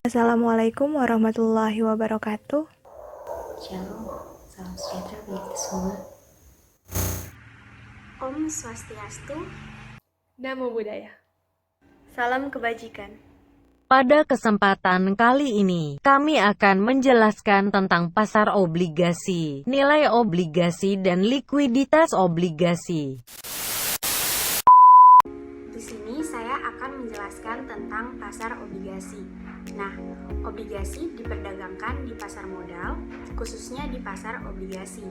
Assalamualaikum warahmatullahi wabarakatuh. Shalom, salam sejahtera bagi kita semua. Om Swastiastu. Namo Buddhaya. Salam kebajikan. Pada kesempatan kali ini, kami akan menjelaskan tentang pasar obligasi, nilai obligasi dan likuiditas obligasi. Di sini saya akan menjelaskan tentang pasar obligasi. Nah, obligasi diperdagangkan di pasar modal, khususnya di pasar obligasi.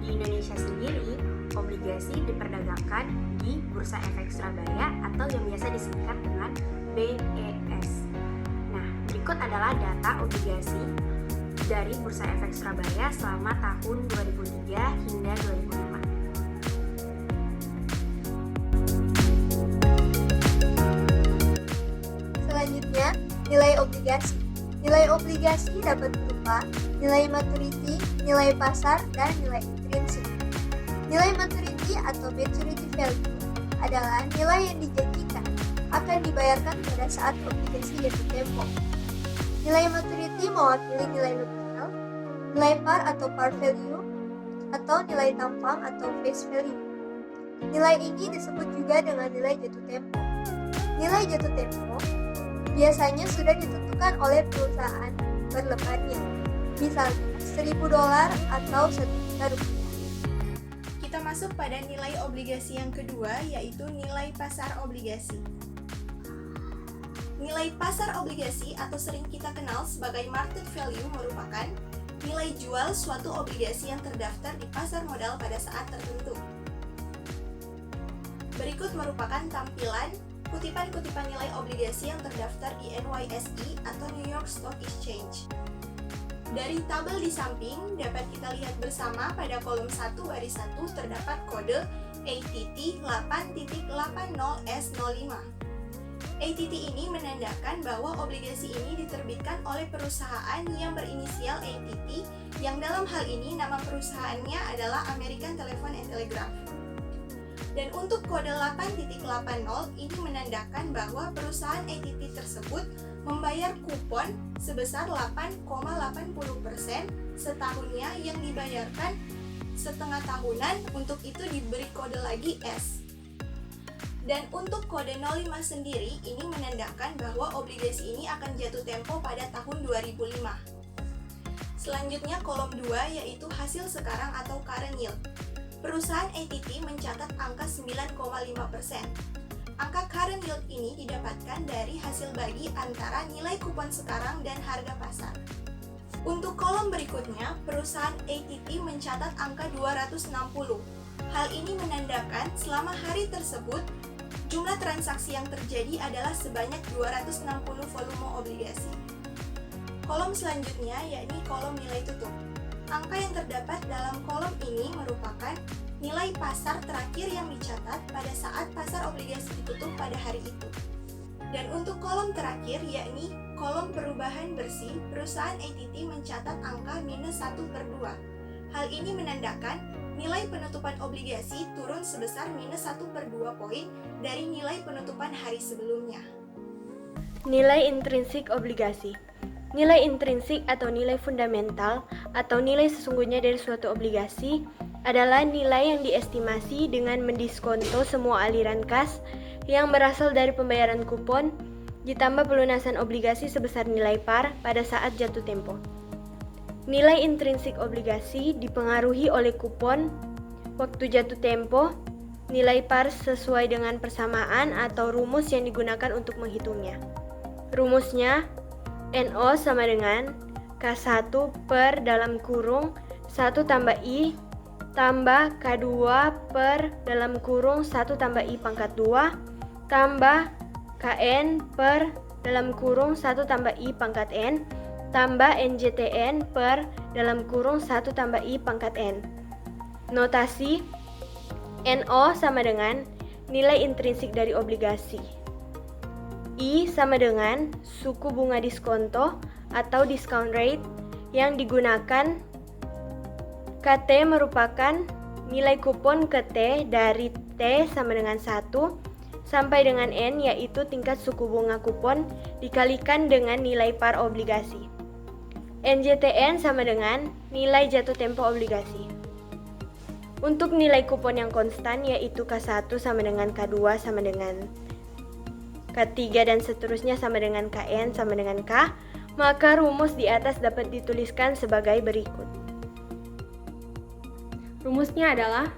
Di Indonesia sendiri, obligasi diperdagangkan di Bursa Efek Surabaya atau yang biasa disingkat dengan BES. Nah, berikut adalah data obligasi dari Bursa Efek Surabaya selama tahun 2003 hingga 2005. Selanjutnya, nilai obligasi. Nilai obligasi dapat berupa nilai maturity, nilai pasar, dan nilai intrinsik. Nilai maturity atau maturity value adalah nilai yang dijanjikan akan dibayarkan pada saat obligasi jatuh tempo. Nilai maturity mewakili nilai nominal, nilai par atau par value, atau nilai tampang atau face value. Nilai ini disebut juga dengan nilai jatuh tempo. Nilai jatuh tempo biasanya sudah ditentukan oleh perusahaan berlebarnya, misalnya $1.000 atau Rp1.000.000. Kita masuk pada nilai obligasi yang kedua, yaitu nilai pasar obligasi. Nilai pasar obligasi atau sering kita kenal sebagai market value merupakan nilai jual suatu obligasi yang terdaftar di pasar modal pada saat tertentu. Berikut merupakan tampilan kutipan-kutipan nilai obligasi yang terdaftar di NYSE atau New York Stock Exchange. Dari tabel di samping dapat kita lihat bersama pada kolom 1 baris 1 terdapat kode ATT 8.80S05. ATT ini menandakan bahwa obligasi ini diterbitkan oleh perusahaan yang berinisial ATT, yang dalam hal ini nama perusahaannya adalah American Telephone and Telegraph. Dan untuk kode 8.80 ini menandakan bahwa perusahaan ATT tersebut membayar kupon sebesar 8,80% setahunnya yang dibayarkan setengah tahunan, untuk itu diberi kode lagi S. Dan untuk kode 05 sendiri ini menandakan bahwa obligasi ini akan jatuh tempo pada tahun 2005. Selanjutnya kolom 2 yaitu hasil sekarang atau current yield. Perusahaan ATT mencatat angka 9,5%. Angka current yield ini didapatkan dari hasil bagi antara nilai kupon sekarang dan harga pasar. Untuk kolom berikutnya, perusahaan ATT mencatat angka 260. Hal ini menandakan selama hari tersebut, jumlah transaksi yang terjadi adalah sebanyak 260 volume obligasi. Kolom selanjutnya yakni kolom nilai tutup. Angka yang terdapat dalam kolom ini merupakan nilai pasar terakhir yang dicatat pada saat pasar obligasi ditutup pada hari itu. Dan untuk kolom terakhir yakni kolom perubahan bersih, perusahaan ATT mencatat angka -1/2. Hal ini menandakan nilai penutupan obligasi turun sebesar -1/2 poin dari nilai penutupan hari sebelumnya. Nilai intrinsik obligasi. Nilai intrinsik atau nilai fundamental atau nilai sesungguhnya dari suatu obligasi adalah nilai yang diestimasi dengan mendiskonto semua aliran kas yang berasal dari pembayaran kupon ditambah pelunasan obligasi sebesar nilai par pada saat jatuh tempo. Nilai intrinsik obligasi dipengaruhi oleh kupon, waktu jatuh tempo, nilai par sesuai dengan persamaan atau rumus yang digunakan untuk menghitungnya. Rumusnya NO sama dengan K1 per dalam kurung 1 tambah I tambah K2 per dalam kurung 1 tambah I pangkat 2 tambah KN per dalam kurung 1 tambah I pangkat N tambah NJTN per dalam kurung 1 tambah I pangkat N. Notasi NO sama dengan nilai intrinsik dari obligasi. I sama dengan suku bunga diskonto atau discount rate yang digunakan. KT merupakan nilai kupon ke T dari T sama dengan 1 sampai dengan N, yaitu tingkat suku bunga kupon dikalikan dengan nilai par obligasi. NJTN sama dengan nilai jatuh tempo obligasi. Untuk nilai kupon yang konstan, yaitu K1 sama dengan K2 sama dengan K3 dan seterusnya sama dengan Kn sama dengan K, maka rumus di atas dapat dituliskan sebagai berikut. Rumusnya adalah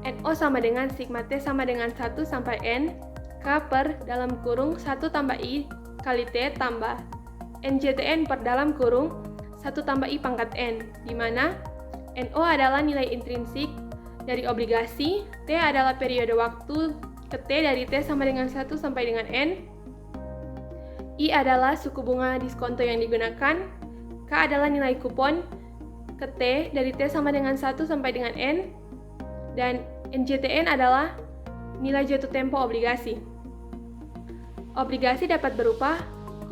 NO sama dengan sigma T sama dengan 1 sampai N K per dalam kurung 1 tambah I kali T tambah NJTN per dalam kurung 1 tambah I pangkat N, di mana NO adalah nilai intrinsik dari obligasi, T adalah periode waktu ke T dari T sama dengan 1 sampai dengan N, I adalah suku bunga diskonto yang digunakan, K adalah nilai kupon ke T dari T sama dengan 1 sampai dengan N, dan NJTN adalah nilai jatuh tempo obligasi. Obligasi dapat berupa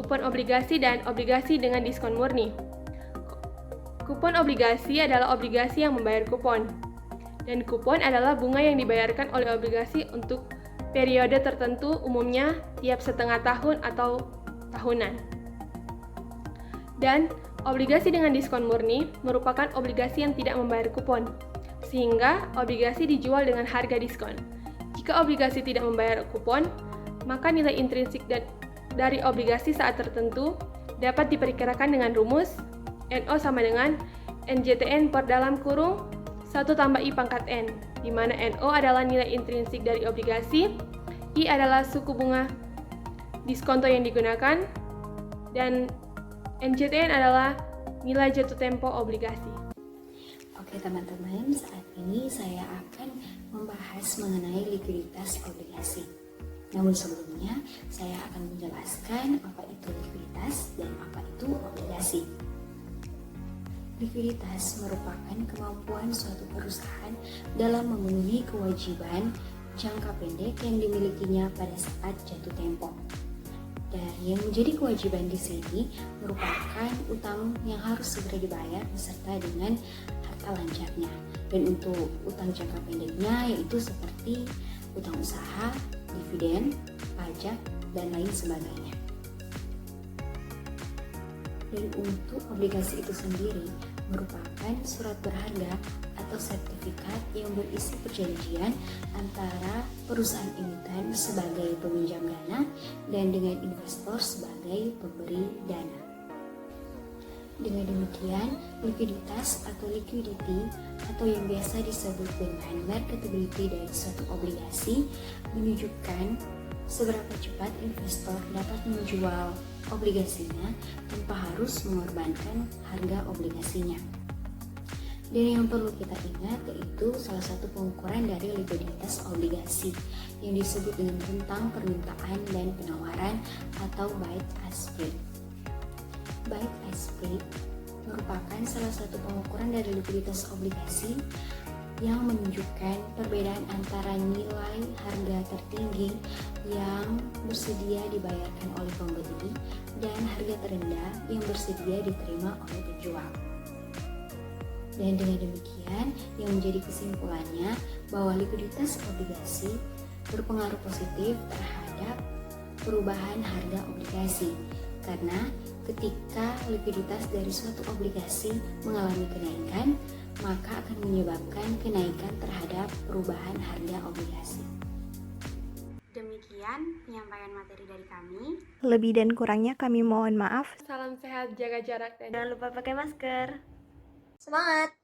kupon obligasi dan obligasi dengan diskon murni. Kupon obligasi adalah obligasi yang membayar kupon, dan kupon adalah bunga yang dibayarkan oleh obligasi untuk periode tertentu, umumnya tiap setengah tahun atau tahunan. Dan obligasi dengan diskon murni merupakan obligasi yang tidak membayar kupon, sehingga obligasi dijual dengan harga diskon. Jika obligasi tidak membayar kupon, maka nilai intrinsik dari obligasi saat tertentu dapat diperkirakan dengan rumus NO sama dengan NJTN per dalam kurung 1 tambah I pangkat N, di mana NO adalah nilai intrinsik dari obligasi, I adalah suku bunga diskonto yang digunakan, dan NJTN adalah nilai jatuh tempo obligasi. Oke teman-teman, saat ini saya akan membahas mengenai likuiditas obligasi. Namun sebelumnya, saya akan menjelaskan apa itu likuiditas dan apa itu obligasi. Likuiditas merupakan kemampuan suatu perusahaan dalam memenuhi kewajiban jangka pendek yang dimilikinya pada saat jatuh tempo. Dan yang menjadi kewajiban di sini merupakan utang yang harus segera dibayar beserta dengan harta lancarnya. Dan untuk utang jangka pendeknya yaitu seperti utang usaha, dividen, pajak, dan lain sebagainya. Dan untuk obligasi itu sendiri merupakan surat berharga atau sertifikat yang berisi perjanjian antara perusahaan emiten sebagai peminjam dana dan dengan investor sebagai pemberi dana. Dengan demikian, likuiditas atau liquidity atau yang biasa disebut dengan marketability dari suatu obligasi menunjukkan seberapa cepat investor dapat menjual obligasinya tanpa harus mengorbankan harga obligasinya. Dan yang perlu kita ingat yaitu salah satu pengukuran dari likuiditas obligasi yang disebut dengan rentang permintaan dan penawaran atau bid-ask spread. Bid-ask spread merupakan salah satu pengukuran dari likuiditas obligasi yang menunjukkan perbedaan antara nilai harga tertinggi yang bersedia dibayarkan oleh pembeli dan harga terendah yang bersedia diterima oleh penjual. Dan dengan demikian, yang menjadi kesimpulannya bahwa likuiditas obligasi berpengaruh positif terhadap perubahan harga obligasi, karena ketika likuiditas dari suatu obligasi mengalami kenaikan, maka akan menyebabkan kenaikan terhadap perubahan harga obligasi. Demikian penyampaian materi dari kami. Lebih dan kurangnya kami mohon maaf. Salam sehat, jaga jarak, dan Jangan lupa pakai masker. Semangat!